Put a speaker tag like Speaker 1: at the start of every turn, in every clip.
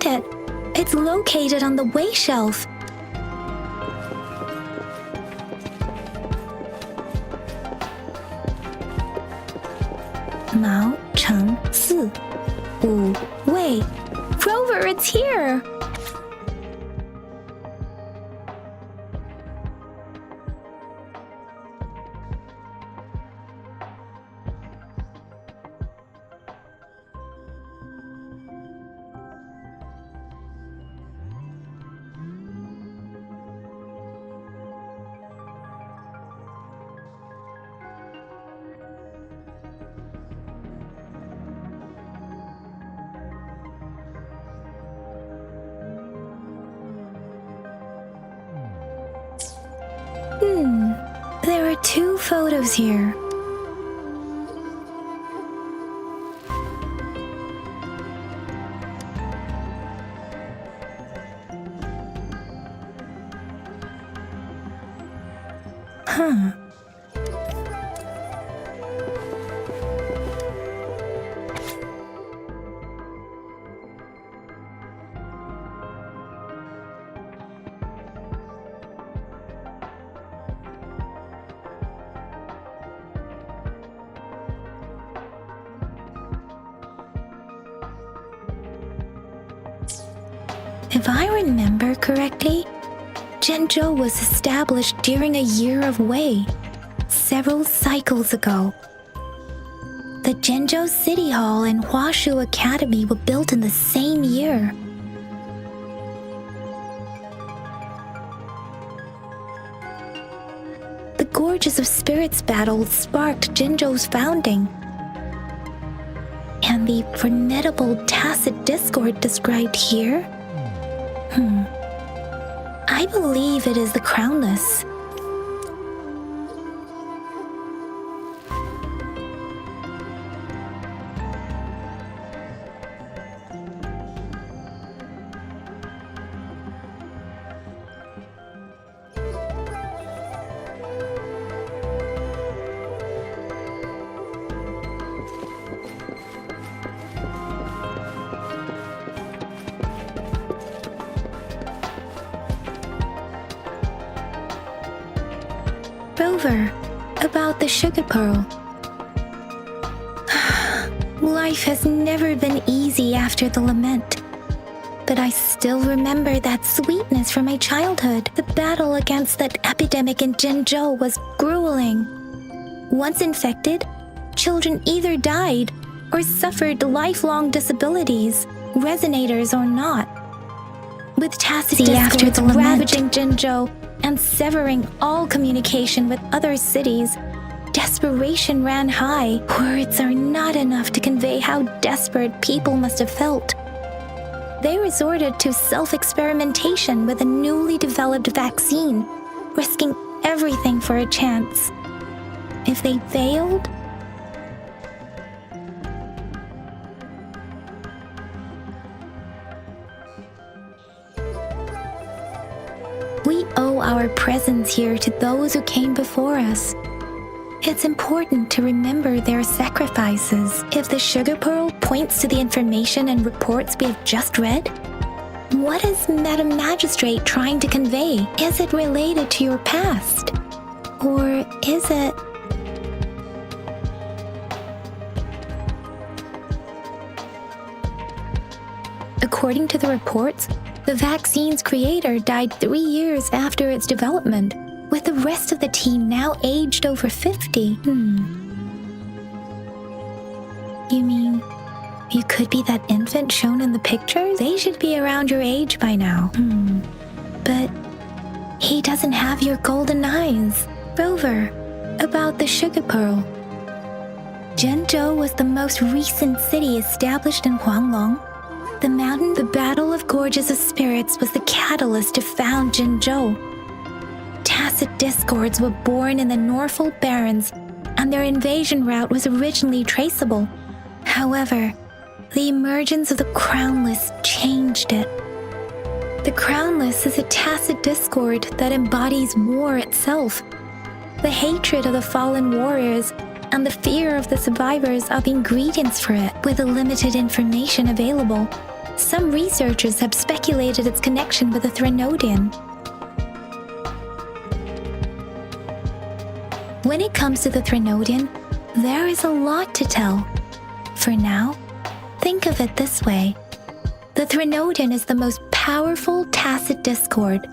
Speaker 1: found it. It's located on the way shelf. Mao Cheng Si Wu Wei. Rover, it's here! There are 2 photos here. Huh. If I remember correctly, Zhenzhou was established during a year of Wei, several cycles ago. The Zhenzhou City Hall and Huashu Academy were built in the same year. The Gorges of Spirits battle sparked Zhenzhou's founding. And the formidable tacit discord described here? I believe it is the Crownless. Rover, about the sugar pearl. Life has never been easy after the lament. But I still remember that sweetness from my childhood. The battle against that epidemic in Zhenzhou was grueling. Once infected, children either died or suffered lifelong disabilities, resonators or not. With tacit after the ravaging Zhenzhou and severing all communication with other cities, desperation ran high. Words are not enough to convey how desperate people must have felt. They resorted to self-experimentation with a newly developed vaccine, risking everything for a chance. If they failed, we owe our presence here to those who came before us. It's important to remember their sacrifices. If the sugar pearl points to the information and reports we have just read, what is Madam Magistrate trying to convey? Is it related to your past? Or is it... According to the reports, the vaccine's creator died 3 years after its development, with the rest of the team now aged over 50. You mean, you could be that infant shown in the pictures? They should be around your age by now. But he doesn't have your golden eyes. Rover, about the sugar pearl. Zhenzhou was the most recent city established in Huanglong. The Battle of Gorges of Spirits was the catalyst to found Zhenzhou. Tacit discords were born in the Norfolk Barrens, and their invasion route was originally traceable. However, the emergence of the Crownless changed it. The Crownless is a tacit discord that embodies war itself. The hatred of the fallen warriors and the fear of the survivors are the ingredients for it. With the limited information available, Some researchers have speculated its connection with the Threnodian. When it comes to the Threnodian, there is a lot to tell. For now, think of it this way. The Threnodian is the most powerful tacit discord.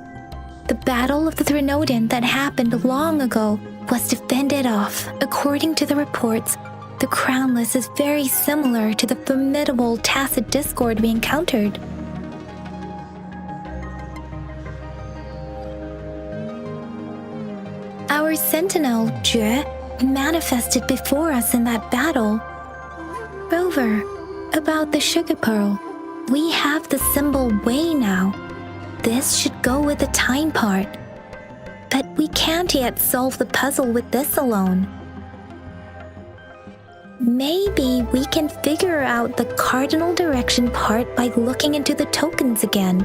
Speaker 1: The Battle of the Threnodian that happened long ago was to fend it off. According to the reports, the Crownless is very similar to the formidable tacit discord we encountered. Our sentinel, Jue, manifested before us in that battle. Rover, about the sugar pearl, we have the symbol Wei now. This should go with the time part. But we can't yet solve the puzzle with this alone. Maybe we can figure out the cardinal direction part by looking into the tokens again.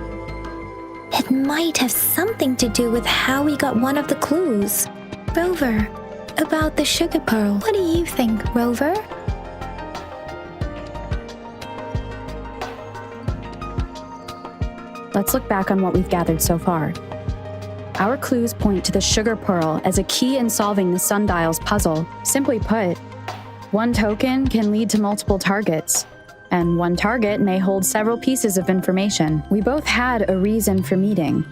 Speaker 1: It might have something to do with how we got one of the clues. Rover, about the sugar pearl, what do you think, Rover?
Speaker 2: Let's look back on what we've gathered so far. Our clues point to the sugar pearl as a key in solving the sundial's puzzle. Simply put, one token can lead to multiple targets, and one target may hold several pieces of information. We both had a reason for meeting.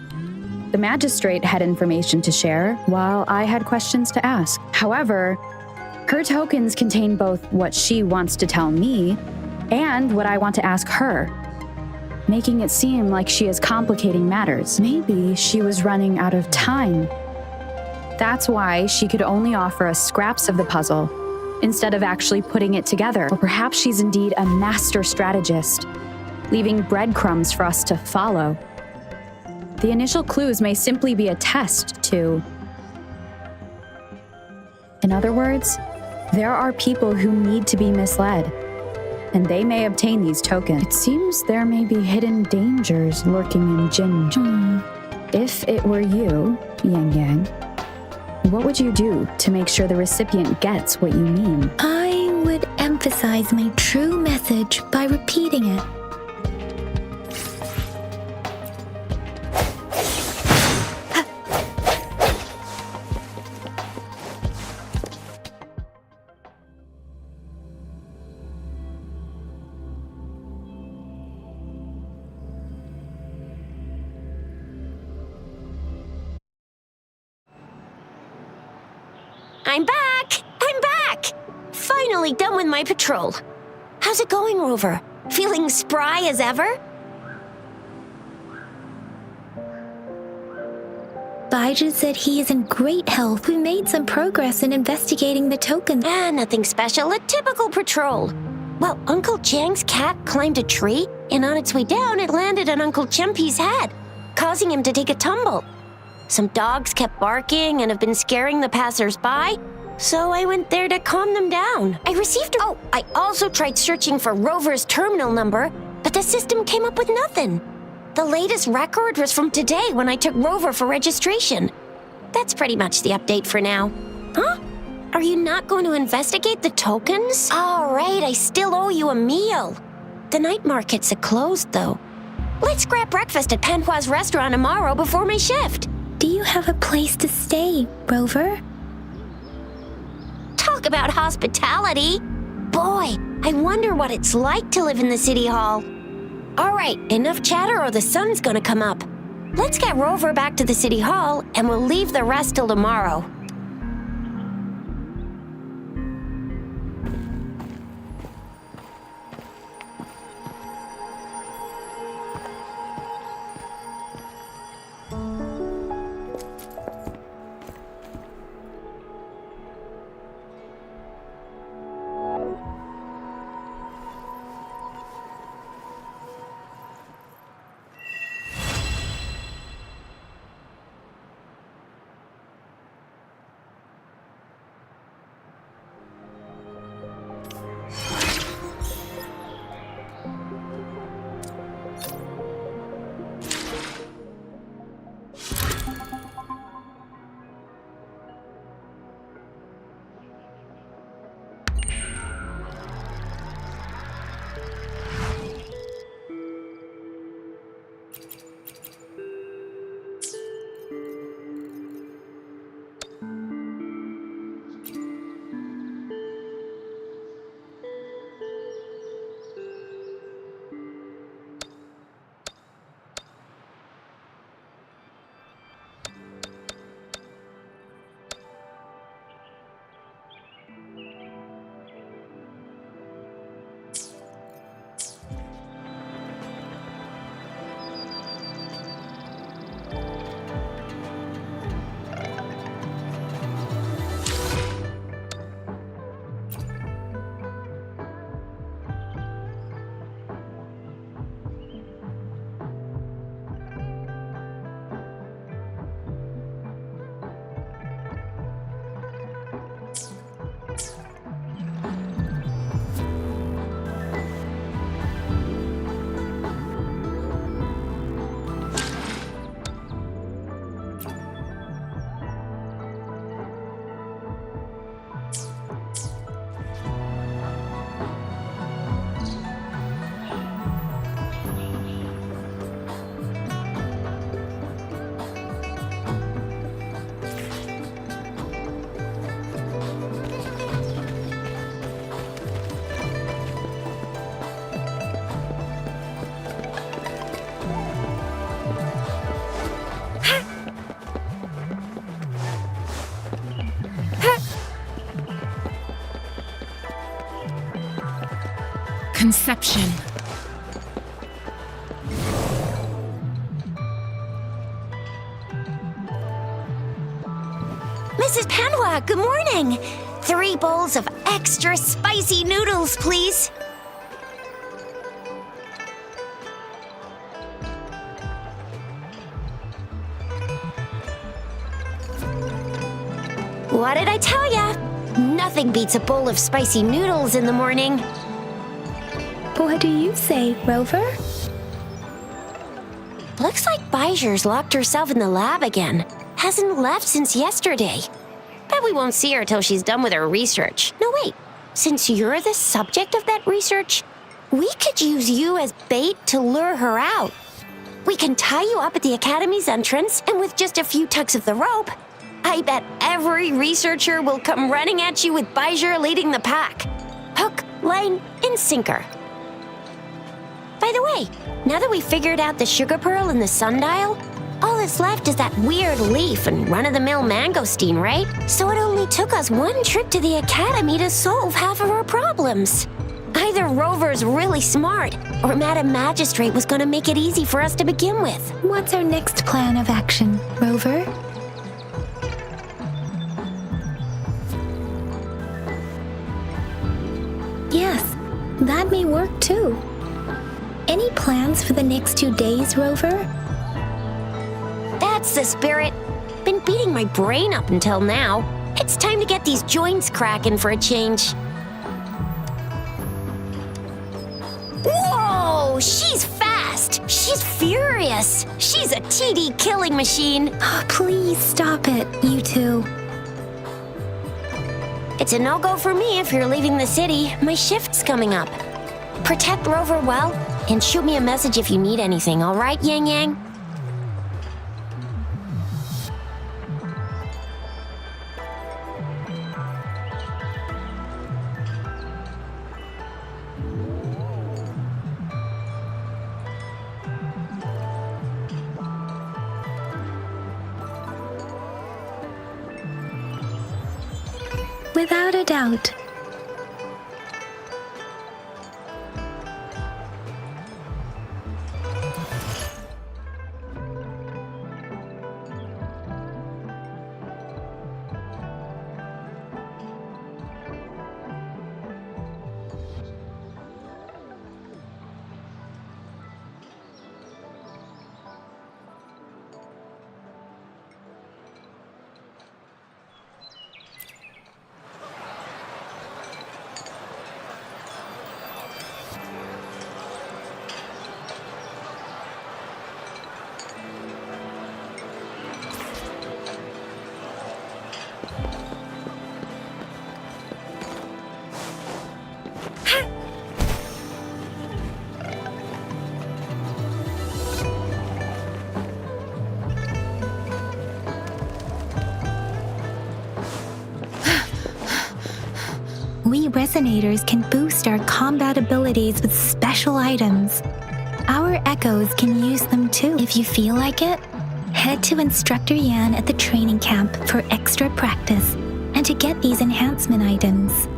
Speaker 2: The magistrate had information to share, while I had questions to ask. However, her tokens contain both what she wants to tell me and what I want to ask her, making it seem like she is complicating matters. Maybe she was running out of time. That's why she could only offer us scraps of the puzzle, instead of actually putting it together. Or perhaps she's indeed a master strategist, leaving breadcrumbs for us to follow. The initial clues may simply be a test to... In other words, there are people who need to be misled, and they may obtain these tokens. It seems there may be hidden dangers lurking in Jinj. If it were you, Yang Yang, what would you do to make sure the recipient gets what you mean?
Speaker 1: I would emphasize my true message by repeating it.
Speaker 3: I'm back! I'm back! Finally done with my patrol. How's it going, Rover? Feeling spry as ever?
Speaker 1: Baiju said he is in great health. We made some progress in investigating the tokens.
Speaker 3: Nothing special. A typical patrol. Well, Uncle Chang's cat climbed a tree, and on its way down, it landed on Uncle Chimpi's head, causing him to take a tumble. Some dogs kept barking and have been scaring the passers-by, so I went there to calm them down. I also tried searching for Rover's terminal number, but the system came up with nothing. The latest record was from today when I took Rover for registration. That's pretty much the update for now. Huh? Are you not going to investigate the tokens? All right, I still owe you a meal. The night markets are closed, though. Let's grab breakfast at Panhua's restaurant tomorrow before my shift.
Speaker 1: Do you have a place to stay, Rover?
Speaker 3: Talk about hospitality. Boy, I wonder what it's like to live in the city hall. All right, enough chatter or the sun's gonna come up. Let's get Rover back to the city hall and we'll leave the rest till tomorrow.
Speaker 4: Conception.
Speaker 3: Mrs. Panhua, good morning. 3 bowls of extra spicy noodles, please. What did I tell ya? Nothing beats a bowl of spicy noodles in the morning.
Speaker 1: What do you say, Rover?
Speaker 3: Looks like Bijur's locked herself in the lab again. Hasn't left since yesterday. Bet we won't see her till she's done with her research. No, wait. Since you're the subject of that research, we could use you as bait to lure her out. We can tie you up at the Academy's entrance, and with just a few tugs of the rope, I bet every researcher will come running at you with Bijur leading the pack. Hook, line, and sinker. By the way, now that we've figured out the sugar pearl and the sundial, all that's left is that weird leaf and run-of-the-mill mangosteen, right? So it only took us 1 trip to the Academy to solve half of our problems. Either Rover's really smart, or Madam Magistrate was gonna make it easy for us to begin with.
Speaker 1: What's our next plan of action, Rover? Yes, that may work too. Any plans for the next 2 days, Rover?
Speaker 3: That's the spirit. Been beating my brain up until now. It's time to get these joints cracking for a change. Whoa! She's fast! She's furious! She's a TD killing machine!
Speaker 1: Oh, please stop it, you two.
Speaker 3: It's a no-go for me if you're leaving the city. My shift's coming up. Protect Rover well, and shoot me a message if you need anything, all right, Yang Yang?
Speaker 1: Without a doubt. We resonators can boost our combat abilities with special items. Our echoes can use them too. If you feel like it, head to Instructor Yan at the training camp for extra practice and to get these enhancement items.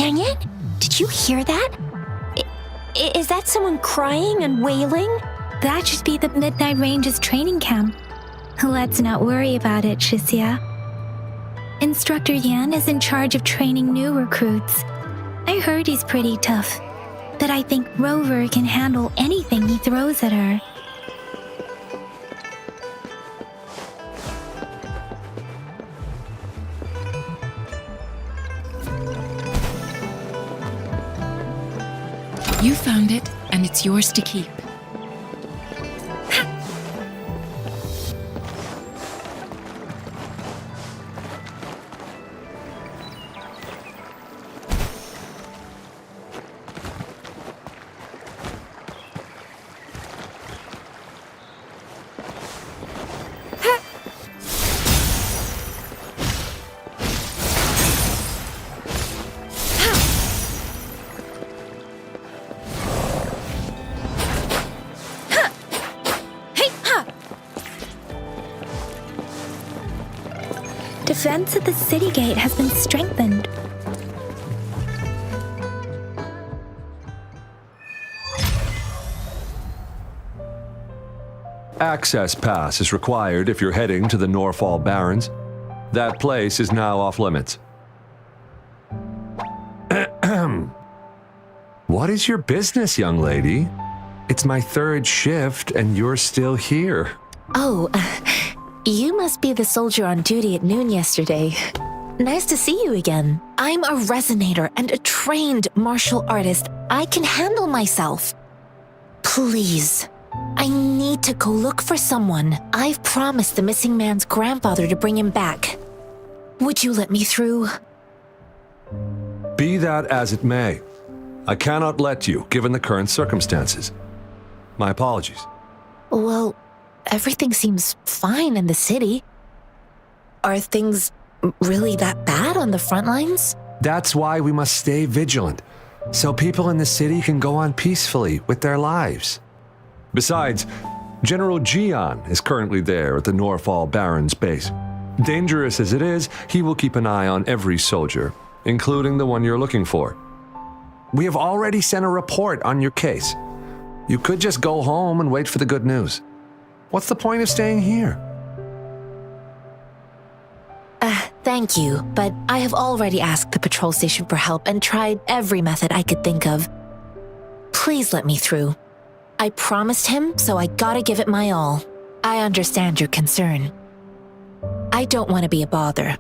Speaker 3: Yang Yang, did you hear that? Is that someone crying and wailing?
Speaker 1: That should be the Midnight Ranges training camp. Let's not worry about it, Shisia. Instructor Yan is in charge of training new recruits. I heard he's pretty tough, but I think Rover can handle anything he throws at her.
Speaker 4: You found it, and it's yours to keep.
Speaker 1: Defense at the city gate has been strengthened.
Speaker 5: Access pass is required if you're heading to the Norfall Barrens. That place is now off limits. What is your business, young lady? It's my third shift and you're still here.
Speaker 6: Oh, you must be the soldier on duty at noon yesterday. Nice to see you again. I'm a resonator and a trained martial artist. I can handle myself. Please, I need to go look for someone. I've promised the missing man's grandfather to bring him back. Would you let me through?
Speaker 5: Be that as it may, I cannot let you, given the current circumstances. My apologies.
Speaker 6: Well, everything seems fine in the city. Are things really that bad on the front lines?
Speaker 5: That's why we must stay vigilant, so people in the city can go on peacefully with their lives. Besides, General Jian is currently there at the Norfall Barrens base. Dangerous as it is, he will keep an eye on every soldier, including the one you're looking for. We have already sent a report on your case. You could just go home and wait for the good news. What's the point of staying here?
Speaker 6: Thank you, but I have already asked the patrol station for help and tried every method I could think of. Please let me through. I promised him, so I gotta give it my all. I understand your concern. I don't want to be a bother.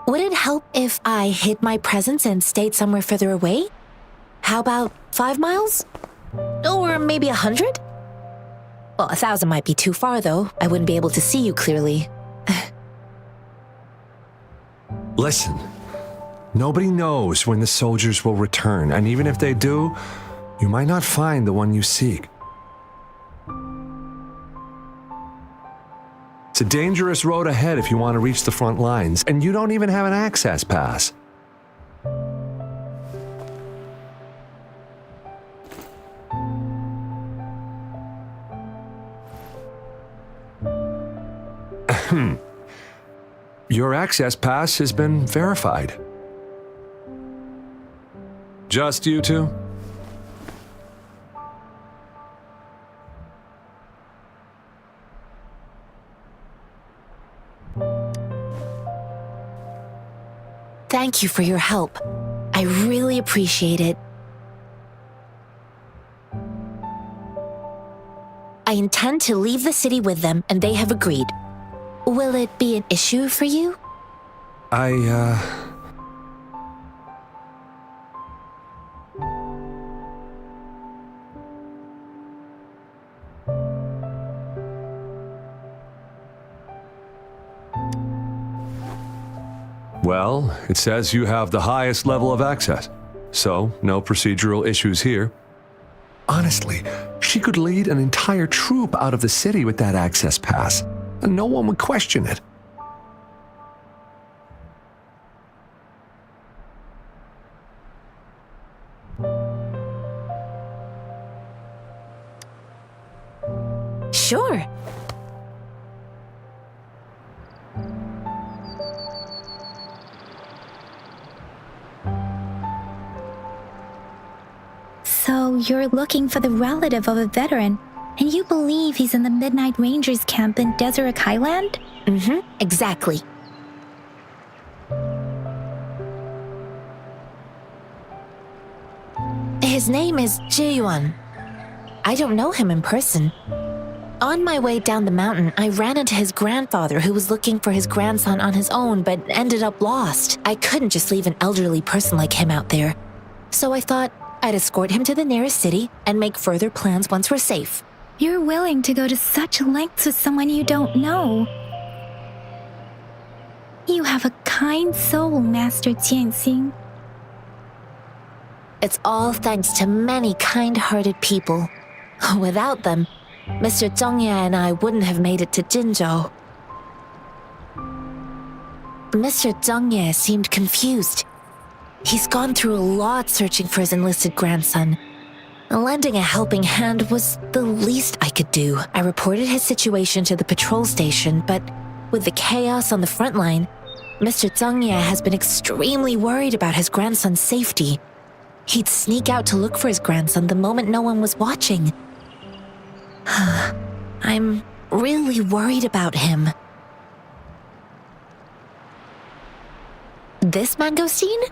Speaker 6: Would it help if I hid my presence and stayed somewhere further away? How about 5 miles? Or maybe 100? Well, 1,000 might be too far, though. I wouldn't be able to see you clearly.
Speaker 5: Listen, nobody knows when the soldiers will return, and even if they do, you might not find the one you seek. It's a dangerous road ahead if you want to reach the front lines, and you don't even have an access pass. Your access pass has been verified. Just you two?
Speaker 6: Thank you for your help. I really appreciate it. I intend to leave the city with them, and they have agreed. Will it be an issue for you?
Speaker 5: Well, it says you have the highest level of access, so no procedural issues here. Honestly, she could lead an entire troop out of the city with that access pass, and no one would question it.
Speaker 6: Sure.
Speaker 1: you're looking for the relative of a veteran, and you believe he's in the Midnight Rangers camp in Deseret Highland?
Speaker 6: Exactly. His name is Jiyuan. I don't know him in person. On my way down the mountain, I ran into his grandfather who was looking for his grandson on his own but ended up lost. I couldn't just leave an elderly person like him out there. So I thought I'd escort him to the nearest city and make further plans once we're safe.
Speaker 1: You're willing to go to such lengths with someone you don't know. You have a kind soul, Master Jianxing.
Speaker 6: It's all thanks to many kind-hearted people. Without them, Mr. Zhongye and I wouldn't have made it to Jinzhou. Mr. Zhongye seemed confused. He's gone through a lot searching for his enlisted grandson. Lending a helping hand was the least I could do. I reported his situation to the patrol station, but with the chaos on the front line, Mr. Zhongye has been extremely worried about his grandson's safety. He'd sneak out to look for his grandson the moment no one was watching. I'm really worried about him. This mangosteen?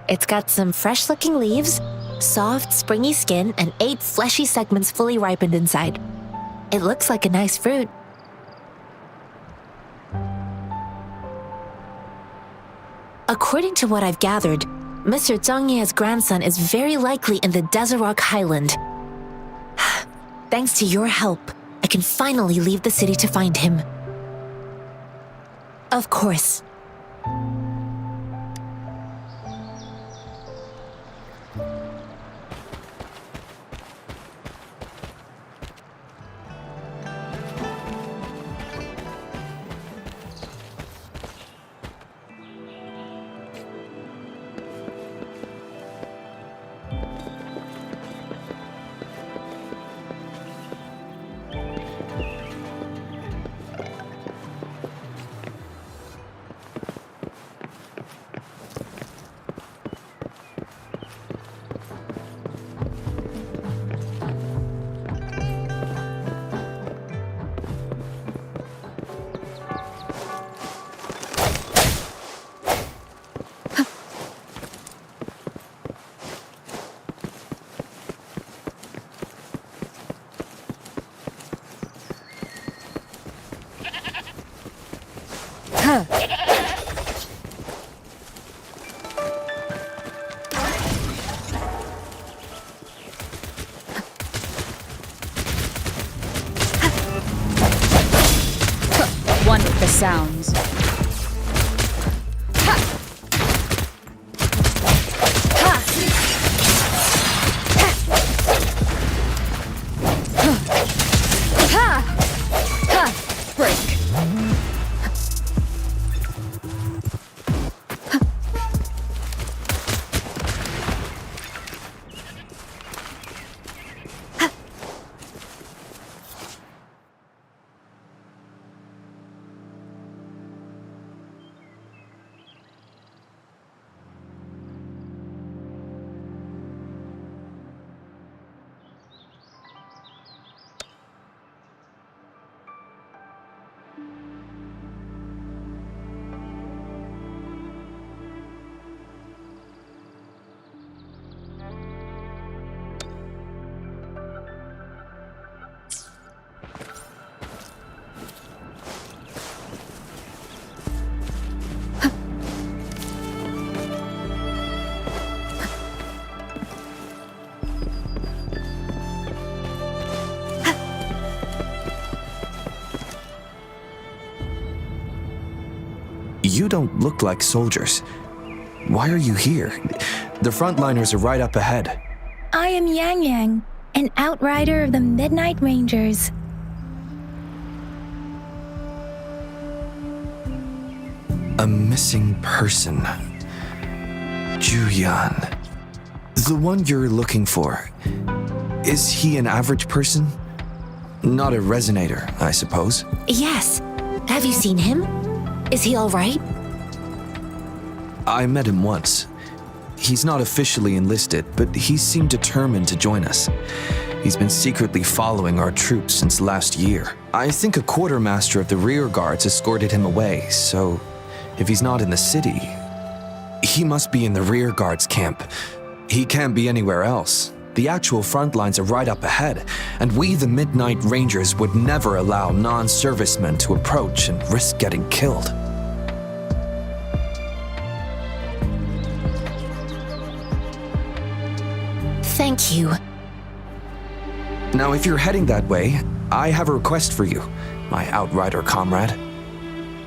Speaker 6: It's got some fresh-looking leaves, soft, springy skin, and 8 fleshy segments fully ripened inside. It looks like a nice fruit. According to what I've gathered, Mr. Zhongye's grandson is very likely in the Deseret Highland. Thanks to your help, I can finally leave the city to find him. Of course.
Speaker 2: One with the sounds. Break.
Speaker 7: You don't look like soldiers. Why are you here? The frontliners are right up ahead.
Speaker 1: I am Yang Yang, an outrider of the Midnight Rangers.
Speaker 7: A missing person. Juyan. The one you're looking for. Is he an average person? Not a resonator, I suppose.
Speaker 6: Yes. Have you seen him? Is he all right?
Speaker 7: I met him once. He's not officially enlisted, but he seemed determined to join us. He's been secretly following our troops since last year. I think a quartermaster of the rear guards escorted him away, so if he's not in the city, he must be in the rear guards camp. He can't be anywhere else. The actual front lines are right up ahead, and we, the Midnight Rangers, would never allow non-servicemen to approach and risk getting killed.
Speaker 6: Thank you.
Speaker 7: Now, if you're heading that way, I have a request for you, my outrider comrade.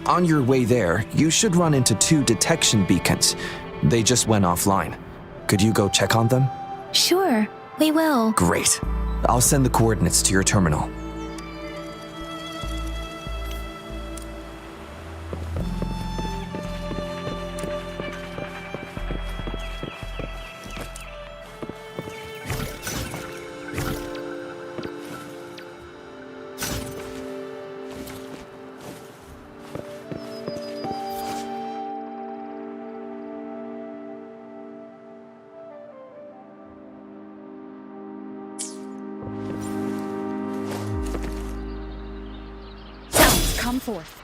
Speaker 7: On your way there, you should run into 2 detection beacons. They just went offline. Could you go check on them?
Speaker 1: Sure, we will.
Speaker 7: Great. I'll send the coordinates to your terminal.
Speaker 2: Come forth.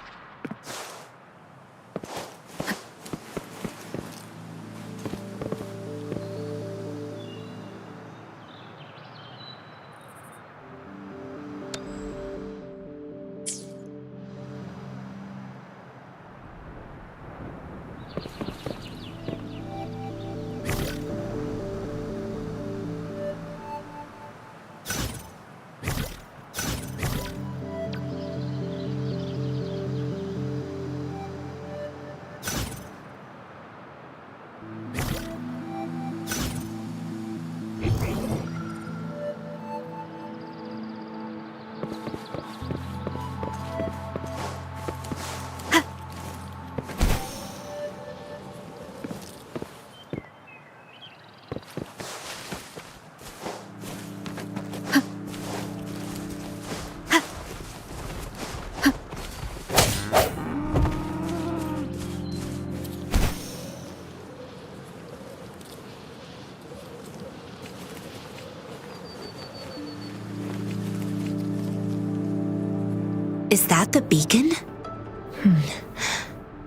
Speaker 6: Is that the beacon?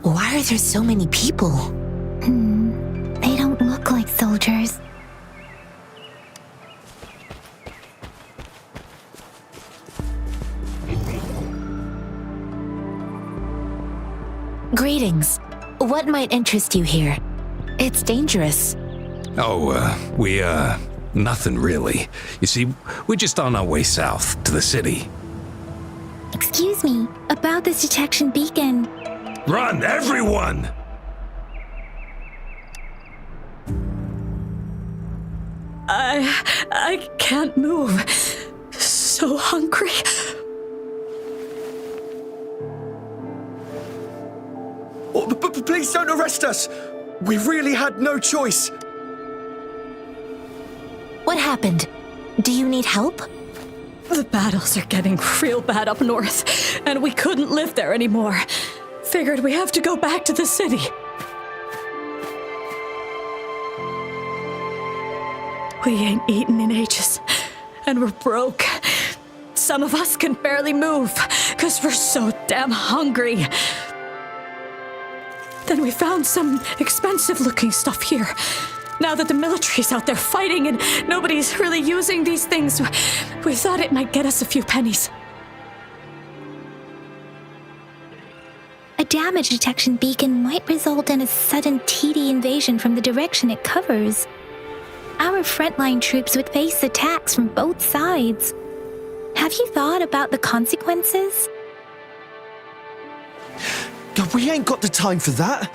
Speaker 6: Why are there so many people?
Speaker 1: They don't look like soldiers.
Speaker 6: Greetings. What might interest you here? It's dangerous.
Speaker 8: Nothing really. You see, we're just on our way south to the city.
Speaker 1: Excuse me, about this detection beacon.
Speaker 8: Run, everyone!
Speaker 2: I can't move. So hungry.
Speaker 7: Oh, please don't arrest us! We really had no choice.
Speaker 6: What happened? Do you need help?
Speaker 2: The battles are getting real bad up north, and we couldn't live there anymore. Figured we have to go back to the city. We ain't eaten in ages, and we're broke. Some of us can barely move, because we're so damn hungry. Then we found some expensive-looking stuff here. Now that the military's out there fighting and nobody's really using these things, we thought it might get us a few pennies.
Speaker 1: A damage detection beacon might result in a sudden TD invasion from the direction it covers. Our frontline troops would face attacks from both sides. Have you thought about the consequences?
Speaker 7: We ain't got the time for that.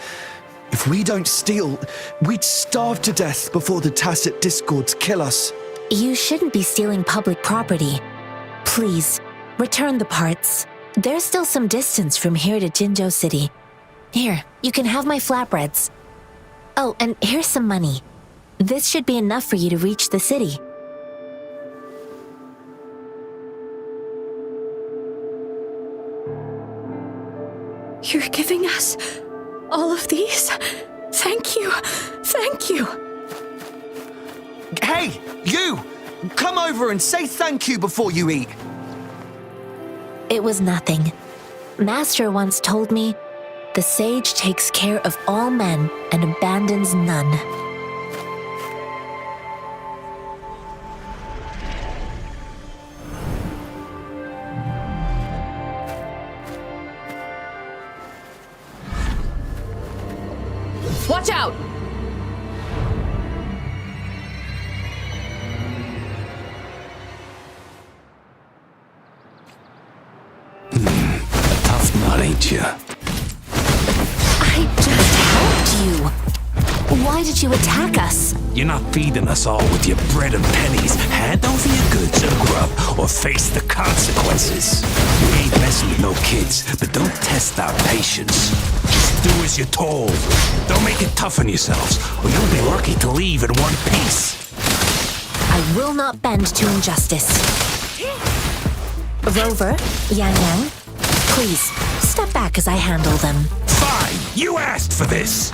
Speaker 7: If we don't steal, we'd starve to death before the tacit discords kill us.
Speaker 6: You shouldn't be stealing public property. Please, return the parts. There's still some distance from here to Jinzhou City. Here, you can have my flatbreads. Oh, and here's some money. This should be enough for you to reach the city.
Speaker 2: You're giving us all of these? Thank you. Thank you.
Speaker 7: Hey, you! Come over and say thank you before you eat.
Speaker 6: It was nothing. Master once told me, the sage takes care of all men and abandons none.
Speaker 2: Watch out!
Speaker 8: Tough nut, ain't you?
Speaker 6: I just helped you. Why did you attack us?
Speaker 8: You're not feeding us all with your bread and pennies. Hand over your goods or grub, or face the consequences. We ain't messing with no kids, but don't test our patience. Just do as you're told. Don't make it tough on yourselves, or you'll be lucky to leave in one piece.
Speaker 6: I will not bend to injustice. Rover, Yang Yang, please step back as I handle them.
Speaker 8: Fine, you asked for this.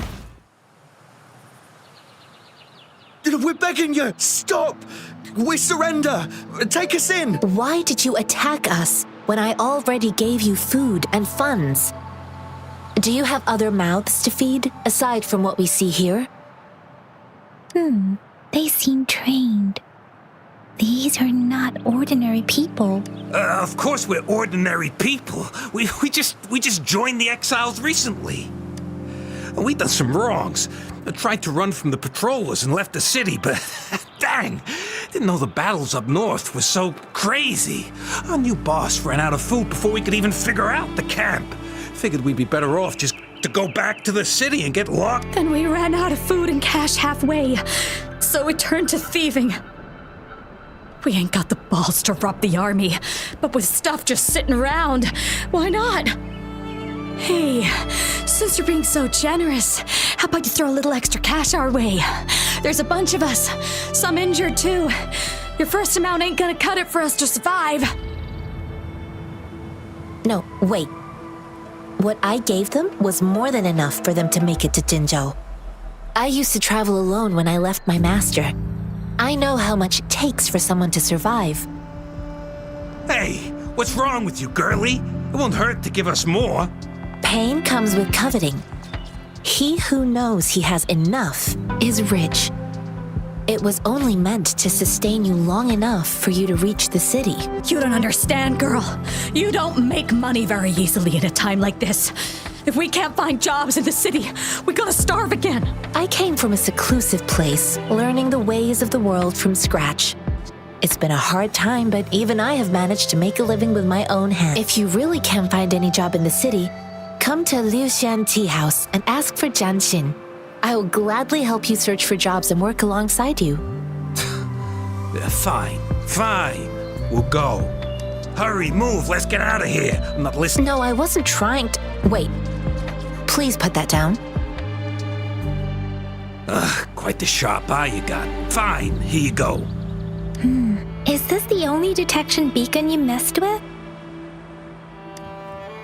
Speaker 7: We're begging you! Stop! We surrender! Take us in!
Speaker 6: Why did you attack us when I already gave you food and funds? Do you have other mouths to feed, aside from what we see here?
Speaker 1: They seem trained. These are not ordinary people.
Speaker 8: Of course we're ordinary people. We just joined the exiles recently. We done some wrongs. I tried to run from the patrollers and left the city, but dang, didn't know the battles up north were so crazy. Our new boss ran out of food before we could even figure out the camp. Figured we'd be better off just to go back to the city and get locked.
Speaker 2: Then we ran out of food and cash halfway, so we turned to thieving. We ain't got the balls to rob the army, but with stuff just sitting around, why not? Hey, since you're being so generous, how about you throw a little extra cash our way? There's a bunch of us, some injured too. Your first amount ain't gonna cut it for us to survive.
Speaker 6: No, wait. What I gave them was more than enough for them to make it to Jinzhou. I used to travel alone when I left my master. I know how much it takes for someone to survive.
Speaker 8: Hey, what's wrong with you, girlie? It won't hurt to give us more.
Speaker 6: Pain comes with coveting. He who knows he has enough is rich. It was only meant to sustain you long enough for you to reach the city.
Speaker 2: You don't understand, girl. You don't make money very easily at a time like this. If we can't find jobs in the city, we're gonna starve again.
Speaker 6: I came from a seclusive place, learning the ways of the world from scratch. It's been a hard time, but even I have managed to make a living with my own hands. If you really can't find any job in the city, come to Liu Xian Tea House and ask for Jian Xin. I will gladly help you search for jobs and work alongside you.
Speaker 8: Fine. We'll go. Hurry, move, let's get out of here. I'm not listening.
Speaker 6: No, I wasn't trying to... Wait. Please put that down.
Speaker 8: Quite the sharp eye you got. Fine, here you go.
Speaker 1: Is this the only detection beacon you messed with?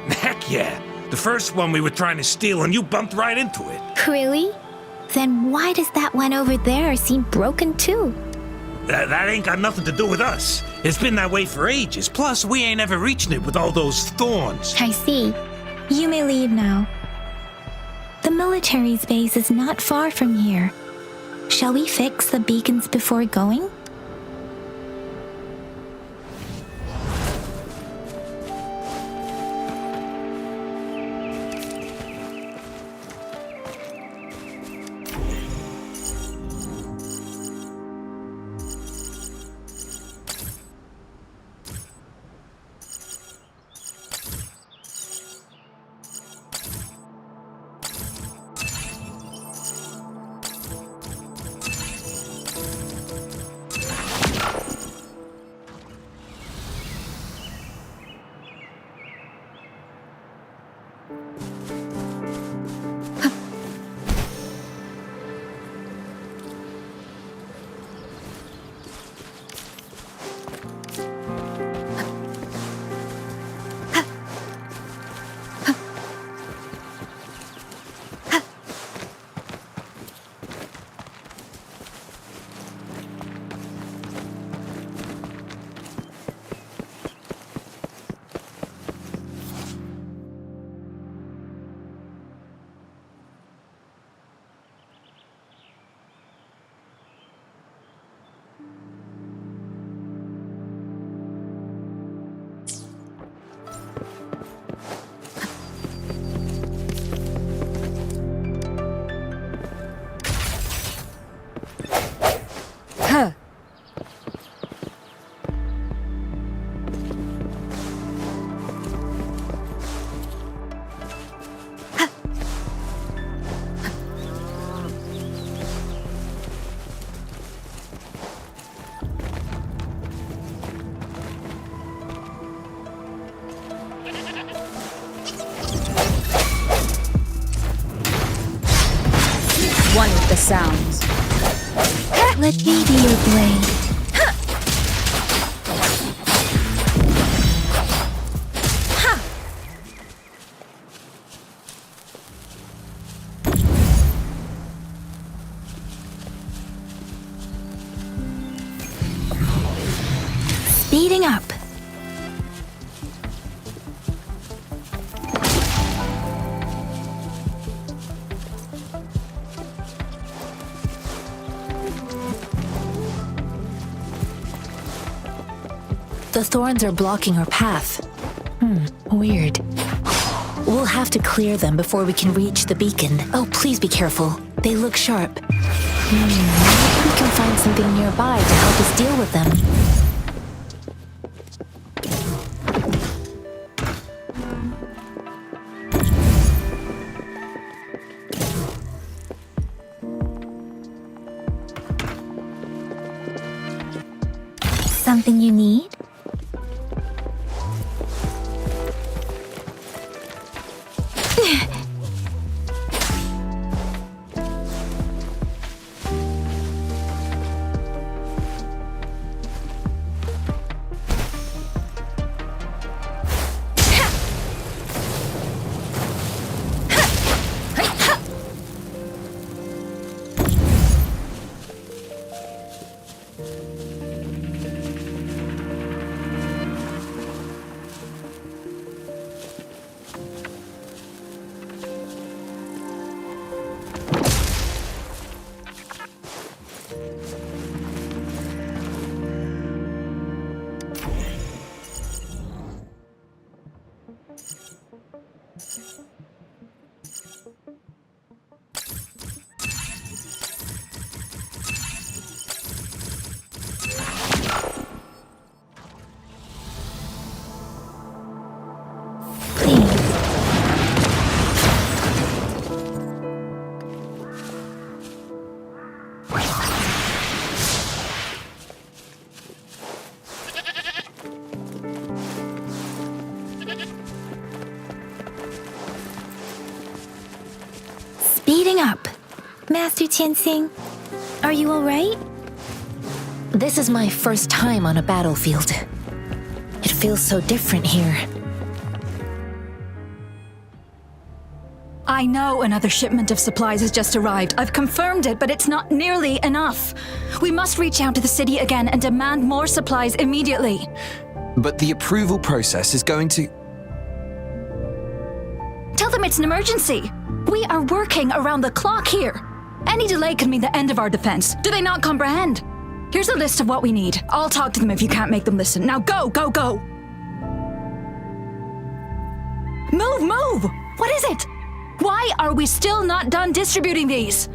Speaker 8: Heck yeah. The first one we were trying to steal and you bumped right into it.
Speaker 1: Really? Then why does that one over there seem broken too?
Speaker 8: That ain't got nothing to do with us. It's been that way for ages. Plus, we ain't ever reaching it with all those thorns.
Speaker 1: I see. You may leave now. The military's base is not far from here. Shall we fix the beacons before going? Let me be your blade. Speeding up.
Speaker 6: The thorns are blocking our path. Weird. We'll have to clear them before we can reach the beacon. Oh, please be careful. They look sharp. Maybe we can find something nearby to help us deal with them.
Speaker 1: Something you need? Speeding up. Master Tianxing, are you alright?
Speaker 6: This is my first time on a battlefield. It feels so different here.
Speaker 9: I know another shipment of supplies has just arrived. I've confirmed it, but it's not nearly enough. We must reach out to the city again and demand more supplies immediately.
Speaker 7: But the approval process is going to...
Speaker 9: Tell them it's an emergency. We are working around the clock here. Any delay could mean the end of our defense. Do they not comprehend? Here's a list of what we need. I'll talk to them if you can't make them listen. Now go, go, go! Move, move! What is it? Why are we still not done distributing these?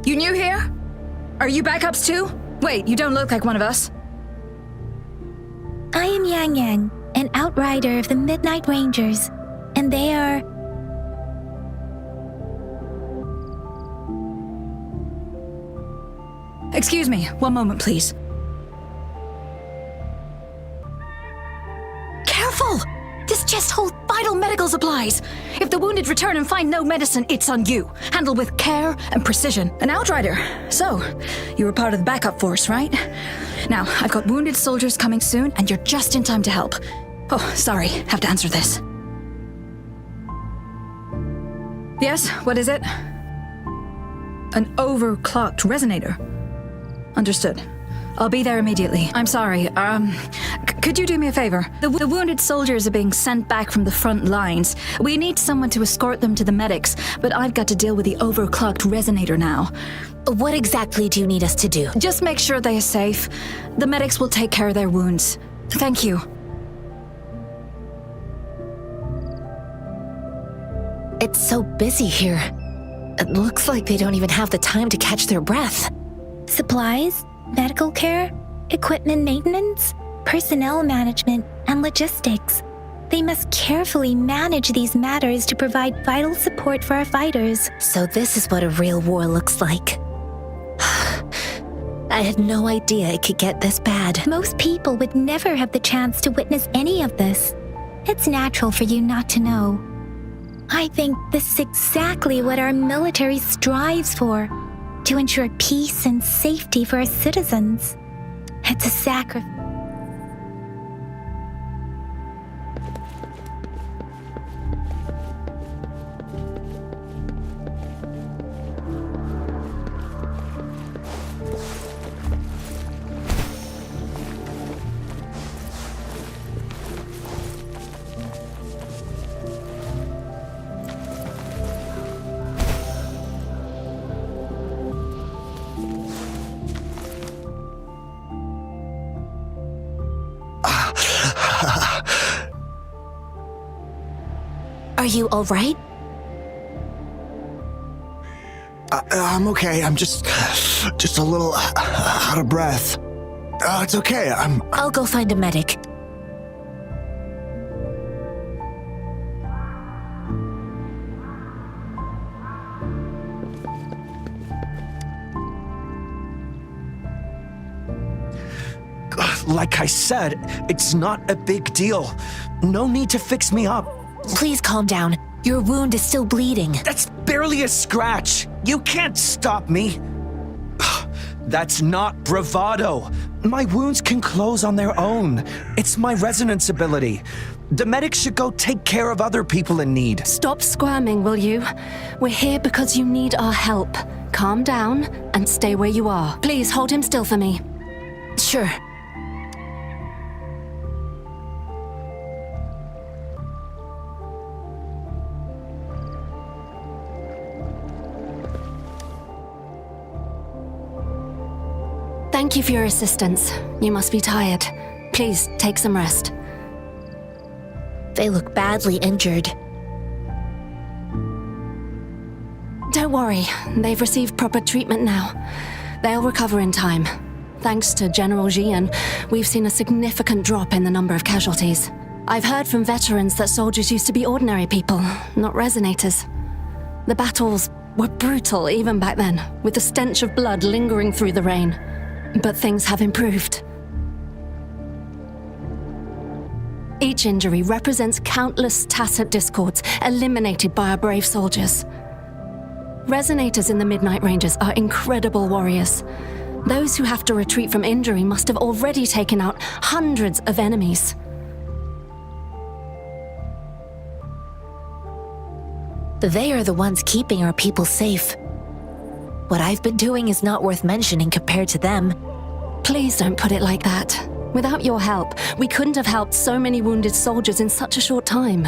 Speaker 9: You new here? Are you backups too? Wait, you don't look like one of us.
Speaker 1: I am Yang Yang, an outrider of the Midnight Rangers, and they are...
Speaker 9: Excuse me, one moment, please. Careful! This chest holds vital medical supplies. If the wounded return and find no medicine, it's on you. Handled with care and precision. An outrider. So, you were part of the backup force, right? Now, I've got wounded soldiers coming soon, and you're just in time to help. Oh, sorry, have to answer this. Yes, what is it? An overclocked resonator. Understood. I'll be there immediately. I'm sorry, could you do me a favor? The wounded soldiers are being sent back from the front lines. We need someone to escort them to the medics, but I've got to deal with the overclocked resonator now.
Speaker 6: What exactly do you need us to do?
Speaker 9: Just make sure they are safe. The medics will take care of their wounds. Thank you.
Speaker 6: It's so busy here. It looks like they don't even have the time to catch their breath.
Speaker 1: Supplies, medical care, equipment maintenance, personnel management, and logistics. They must carefully manage these matters to provide vital support for our fighters.
Speaker 6: So this is what a real war looks like. I had no idea it could get this bad.
Speaker 1: Most people would never have the chance to witness any of this. It's natural for you not to know. I think this is exactly what our military strives for, to ensure peace and safety for our citizens. It's a sacrifice.
Speaker 6: Are you all right?
Speaker 10: I'm okay. I'm just a little out of breath. It's okay.
Speaker 6: I'll go find a medic.
Speaker 10: Like I said, it's not a big deal. No need to fix me up.
Speaker 6: Please calm down. Your wound is still bleeding.
Speaker 10: That's barely a scratch. You can't stop me. That's not bravado. My wounds can close on their own. It's my resonance ability. The medics should go take care of other people in need.
Speaker 2: Stop squirming, will you? We're here because you need our help. Calm down and stay where you are. Please hold him still for me.
Speaker 6: Sure.
Speaker 2: Thank you for your assistance. You must be tired. Please take some rest.
Speaker 6: They look badly injured.
Speaker 2: Don't worry, they've received proper treatment now. They'll recover in time. Thanks to General Jian, we've seen a significant drop in the number of casualties. I've heard from veterans that soldiers used to be ordinary people, not resonators. The battles were brutal even back then, with the stench of blood lingering through the rain. But things have improved. Each injury represents countless tacit discords eliminated by our brave soldiers. Resonators in the Midnight Rangers are incredible warriors. Those who have to retreat from injury must have already taken out hundreds of enemies.
Speaker 6: They are the ones keeping our people safe. What I've been doing is not worth mentioning compared to them.
Speaker 2: Please don't put it like that. Without your help, we couldn't have helped so many wounded soldiers in such a short time.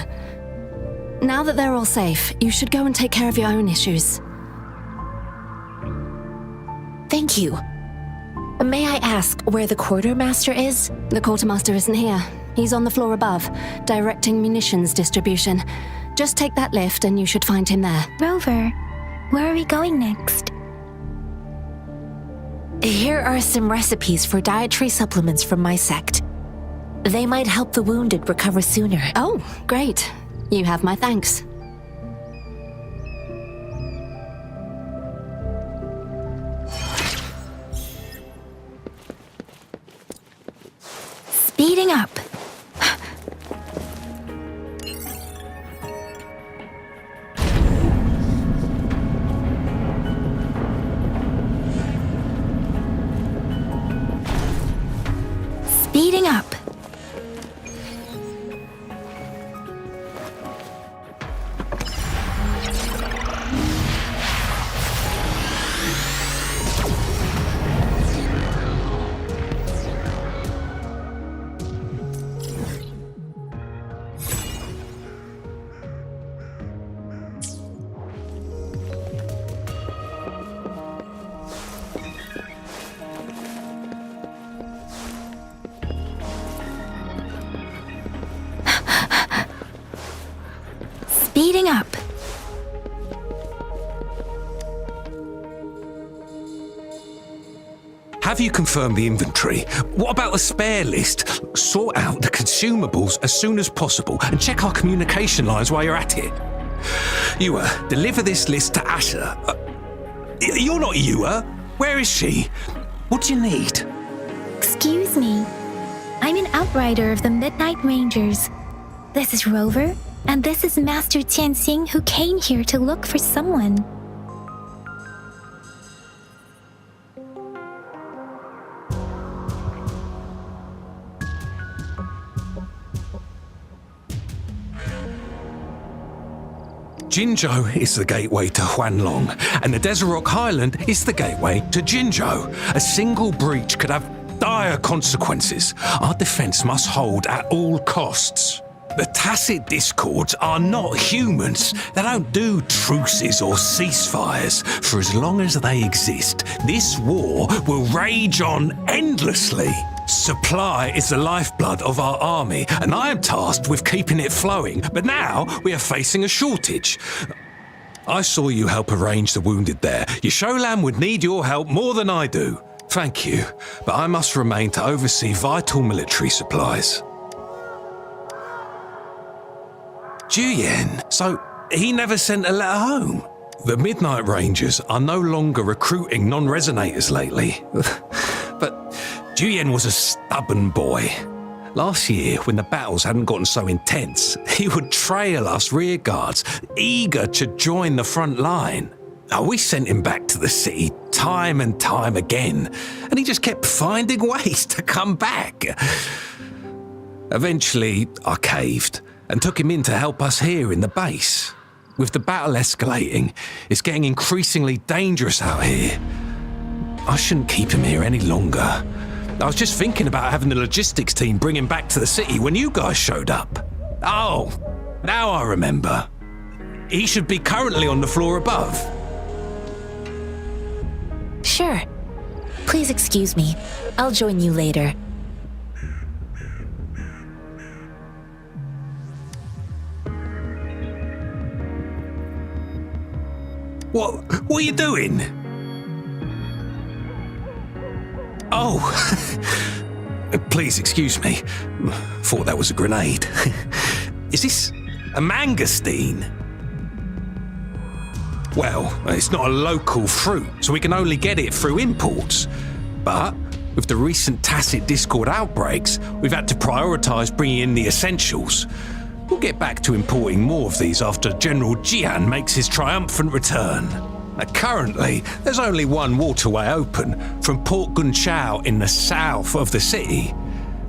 Speaker 2: Now that they're all safe, you should go and take care of your own issues.
Speaker 6: Thank you. May I ask where the quartermaster is?
Speaker 2: The quartermaster isn't here. He's on the floor above, directing munitions distribution. Just take that lift and you should find him there.
Speaker 1: Rover, where are we going next?
Speaker 6: Here are some recipes for dietary supplements from my sect. They might help the wounded recover sooner.
Speaker 11: Oh, great. You have my thanks.
Speaker 1: Speeding up. Speeding up. Speeding up.
Speaker 8: Have you confirmed the inventory? What about the spare list? Sort out the consumables as soon as possible and check our communication lines while you're at it. Ewa, deliver this list to Asher. You're not Ewa. Where is she? What do you need?
Speaker 1: Excuse me. I'm an outrider of the Midnight Rangers. This is Rover, and this is Master Tianxing, who came here to look for someone.
Speaker 8: Jinzhou is the gateway to Huanlong, and the Desert Rock Highland is the gateway to Jinzhou. A single breach could have dire consequences. Our defense must hold at all costs. The tacit discords are not humans. They don't do truces or ceasefires. For as long as they exist, this war will rage on endlessly. Supply is the lifeblood of our army, and I am tasked with keeping it flowing. But now we are facing a shortage. I saw you help arrange the wounded there. Yasholan would need your help more than I do. Thank you, but I must remain to oversee vital military supplies. Juyen, so he never sent a letter home? The Midnight Rangers are no longer recruiting non-resonators lately. But Juyen was a stubborn boy. Last year, when the battles hadn't gotten so intense, he would trail us rearguards, eager to join the front line. We sent him back to the city time and time again, and he just kept finding ways to come back. Eventually, I caved and took him in to help us here in the base. With the battle escalating, it's getting increasingly dangerous out here. I shouldn't keep him here any longer. I was just thinking about having the logistics team bring him back to the city when you guys showed up. Oh, now I remember. He should be currently on the floor above.
Speaker 6: Sure. Please excuse me. I'll join you later.
Speaker 8: What are you doing? Oh, please excuse me. Thought that was a grenade. Is this a mangosteen? Well, it's not a local fruit, so we can only get it through imports. But with the recent tacit discord outbreaks, we've had to prioritise bringing in the essentials. We'll get back to importing more of these after General Jian makes his triumphant return. Currently, there's only one waterway open, from Port Gunchao in the south of the city.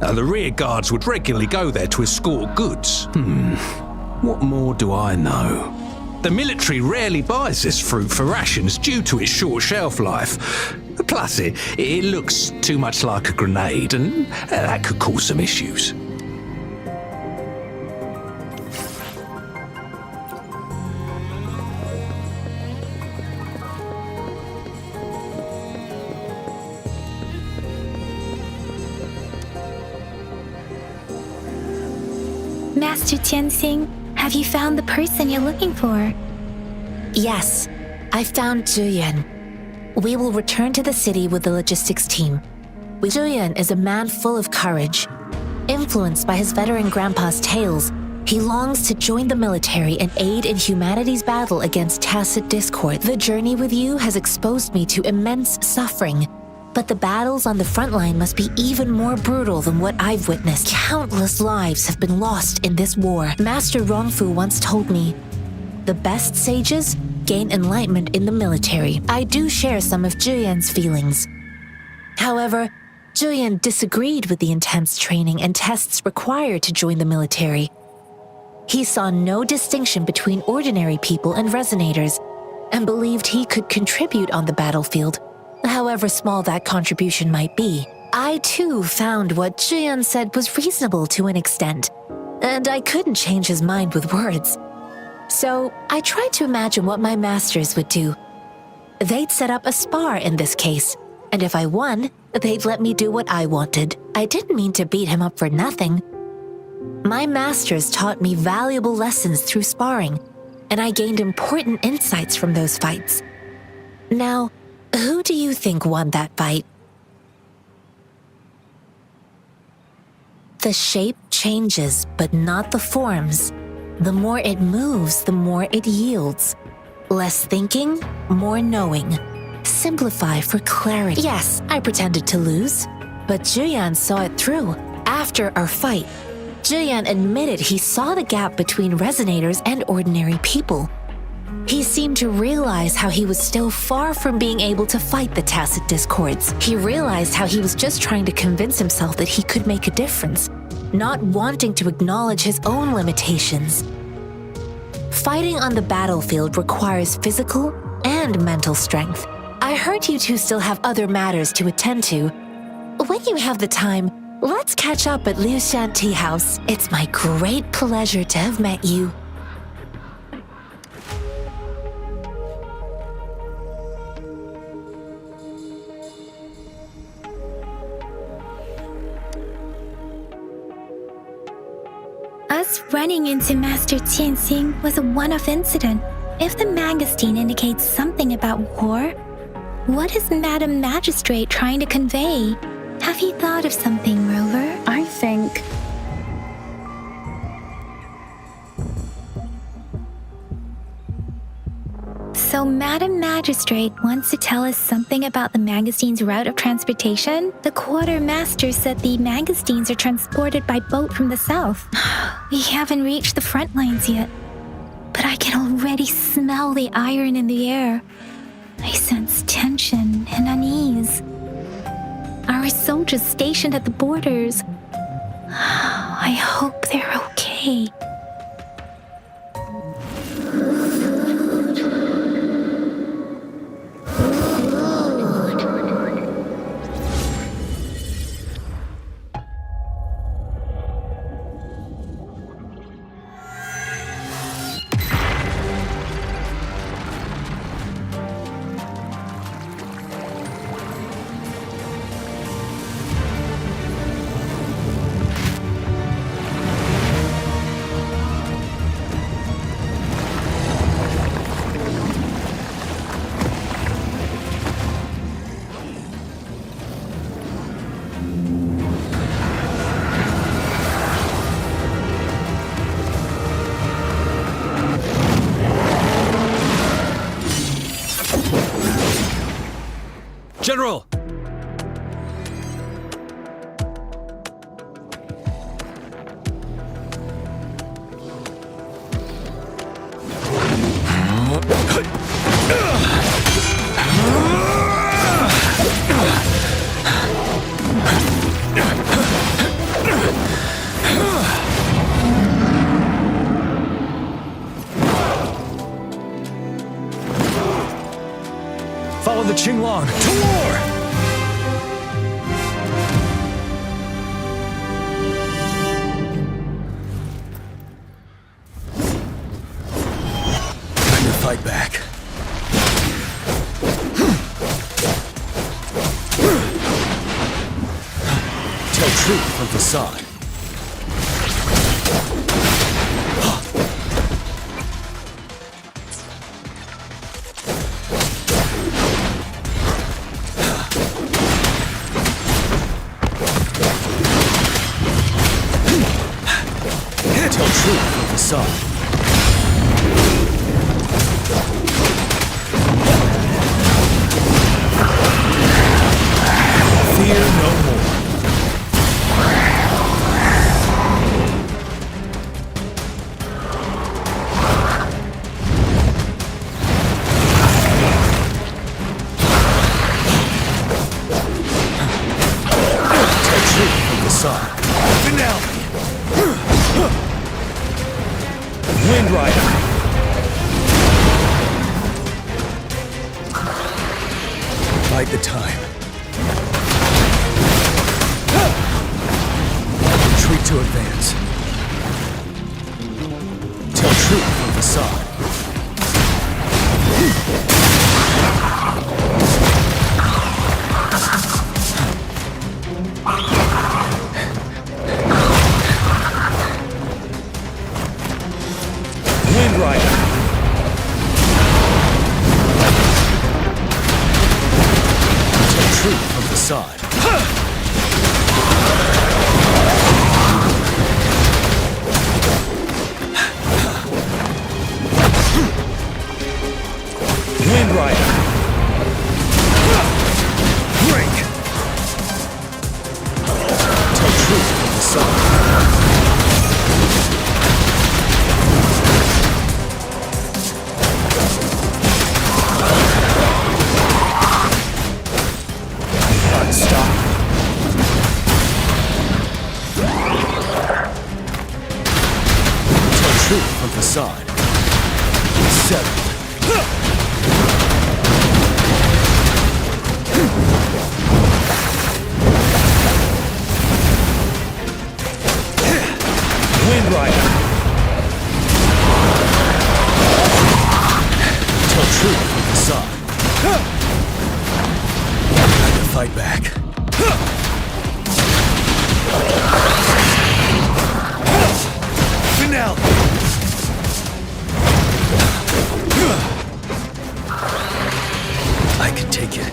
Speaker 8: The rear guards would regularly go there to escort goods. What more do I know? The military rarely buys this fruit for rations due to its short shelf life. Plus, it looks too much like a grenade, and that could cause some issues.
Speaker 1: Master Tianxing, have you found the person you're looking for?
Speaker 6: Yes, I found Zhuyan. we will return to the city with the logistics team. Julian is a man full of courage. Influenced by his veteran grandpa's tales, he longs to join the military and aid in humanity's battle against tacit discord. The journey with you has exposed me to immense suffering, but the battles on the front line must be even more brutal than what I've witnessed. Countless lives have been lost in this war. Master Rongfu once told me, the best sages gain enlightenment in the military. I do share some of Julian's feelings. However, Julian disagreed with the intense training and tests required to join the military. He saw no distinction between ordinary people and resonators, and believed he could contribute on the battlefield, however small that contribution might be. I too found what Julian said was reasonable to an extent, and I couldn't change his mind with words. So I tried to imagine what my masters would do. They'd set up a spar in this case, and if I won, they'd let me do what I wanted. I didn't mean to beat him up for nothing. My masters taught me valuable lessons through sparring, and I gained important insights from those fights. Now, who do you think won that fight? The shape changes, but not the forms. The more it moves, the more it yields. Less thinking, more knowing. Simplify for clarity. Yes, I pretended to lose, but Julian saw it through. After our fight, Julian admitted he saw the gap between resonators and ordinary people. He seemed to realize how he was still far from being able to fight the tacit discords. He realized how he was just trying to convince himself that he could make a difference, not wanting to acknowledge his own limitations. Fighting on the battlefield requires physical and mental strength. I heard you two still have other matters to attend to. When you have the time, let's catch up at Liu Shan Tea House. It's my great pleasure to have met you.
Speaker 1: Us running into Master Tianxing was a one-off incident. If the Mangosteen indicates something about war, what is Madam Magistrate trying to convey? Have you thought of something, Rover?
Speaker 2: I think...
Speaker 1: So Madam Magistrate wants to tell us something about the Mangosteen's route of transportation? The Quartermaster said the Mangosteens are transported by boat from the south. We haven't reached the front lines yet, but I can already smell the iron in the air. I sense tension and unease. Our soldiers stationed at the borders. I hope they're okay.
Speaker 5: General!
Speaker 10: Follow the Qinglong to war! Time to fight back. Tell truth from facade. bide the time. Retreat to advance. Tell truth from facade. Wind Rider. Tell truth from facade. Wind Rider. Break. Tell truth from the sun. Unstoppable. Tell truth from facade. Settle. Wind Rider. Tell truth from the sun. Time to fight back. Finale. I can take it.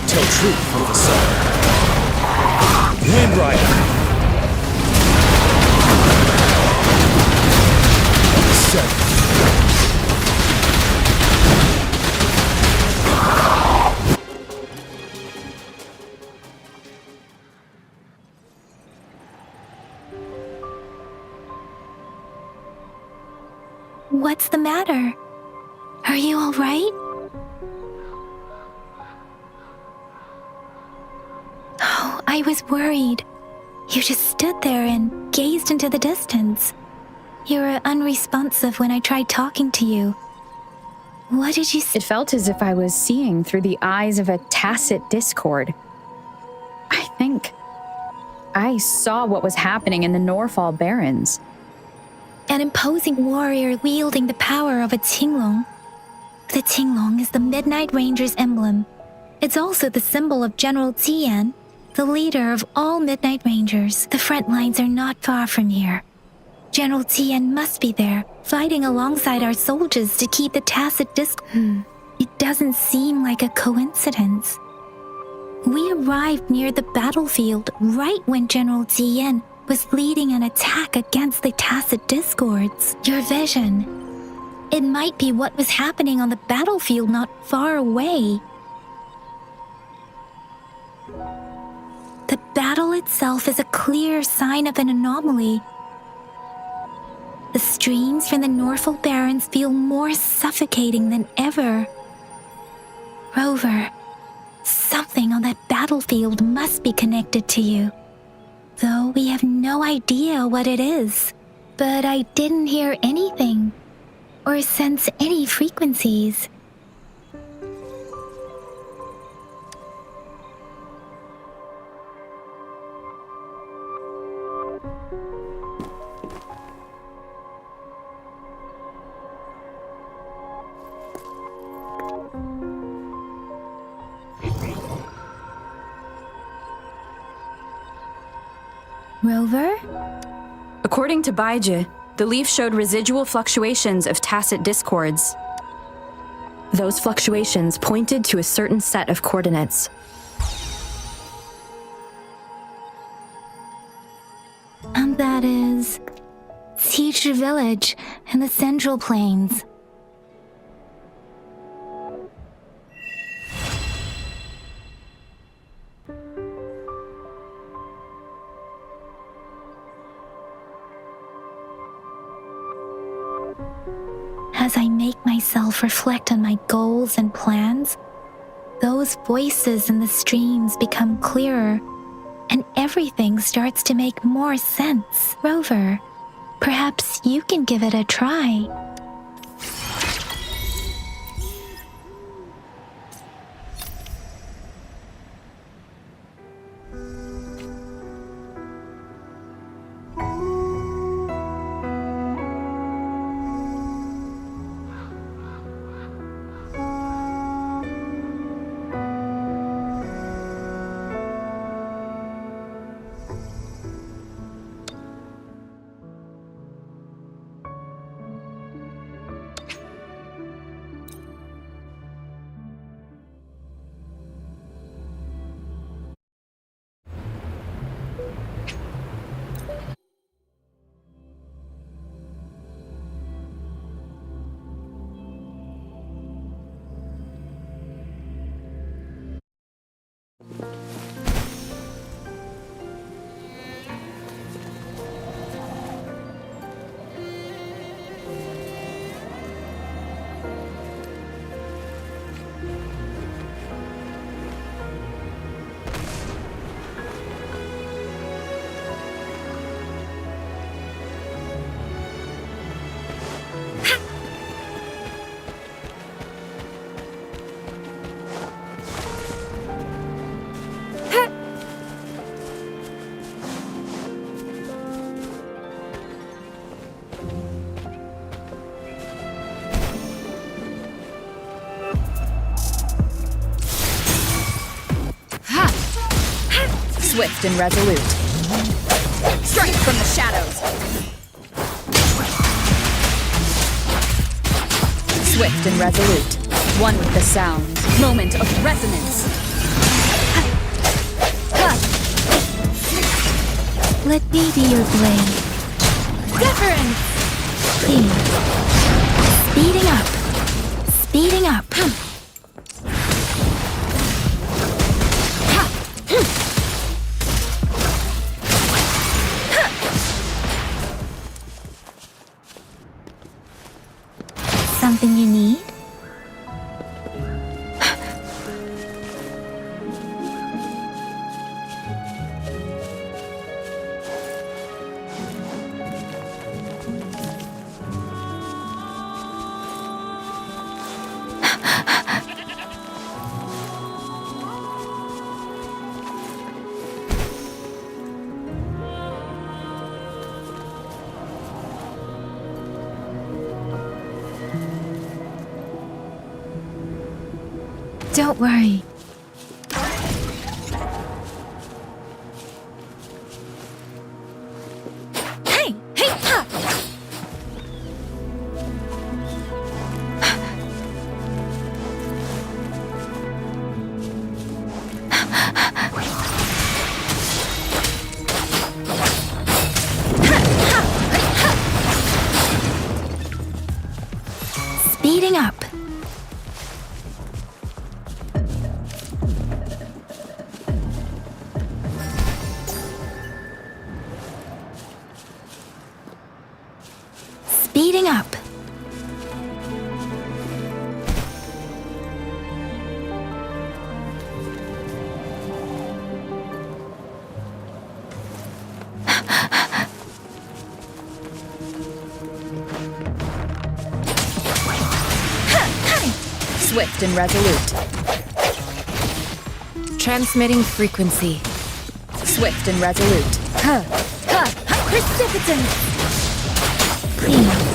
Speaker 10: Tell truth from the sun. Wind Rider.
Speaker 1: What's the matter? Are you all right? Oh, I was worried. You just stood there and gazed into the distance. You were unresponsive when I tried talking to you. What did you say?
Speaker 2: It felt as if I was seeing through the eyes of a tacit discord. I think I saw what was happening in the Norfall Barrens.
Speaker 1: An imposing warrior wielding the power of a Tinglong. The Tinglong is the Midnight Ranger's emblem. It's also the symbol of General Tian, the leader of all Midnight Rangers. The front lines are not far from here. General Tian must be there, fighting alongside our soldiers to keep the tacit discord. It doesn't seem like a coincidence. We arrived near the battlefield right when General Tian was leading an attack against the tacit discords. Your vision. It might be what was happening on the battlefield not far away. The battle itself is a clear sign of an anomaly. The streams from the Norfall Barrens feel more suffocating than ever. Rover, something on that battlefield must be connected to you. Though we have no idea what it is. But I didn't hear anything or sense any frequencies. Rover?
Speaker 2: According to Baiji, the leaf showed residual fluctuations of tacit discords. Those fluctuations pointed to a certain set of coordinates.
Speaker 1: And that is Siege Village in the Central Plains. As I make myself reflect on my goals and plans, those voices in the streams become clearer, and everything starts to make more sense. Rover, perhaps you can give it a try.
Speaker 2: Swift and resolute. Strike from the shadows. Swift and resolute. One with the sound. Moment of resonance.
Speaker 1: Let me be your blade.
Speaker 9: Wuthering!
Speaker 1: Please. Speeding up. Speeding up. Something you need? Don't worry.
Speaker 9: Hey! Hey! Ha!
Speaker 1: Speeding up. Speeding up.
Speaker 2: Swift and resolute.
Speaker 6: Transmitting frequency.
Speaker 2: Swift and resolute.
Speaker 9: Precipitant!
Speaker 1: Please.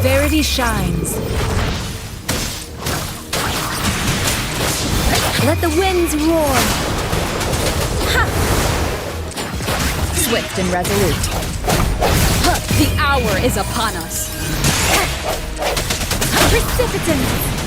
Speaker 6: Verity shines.
Speaker 9: Let the winds roar!
Speaker 2: Swift and resolute. The hour is upon us.
Speaker 9: Precipitant!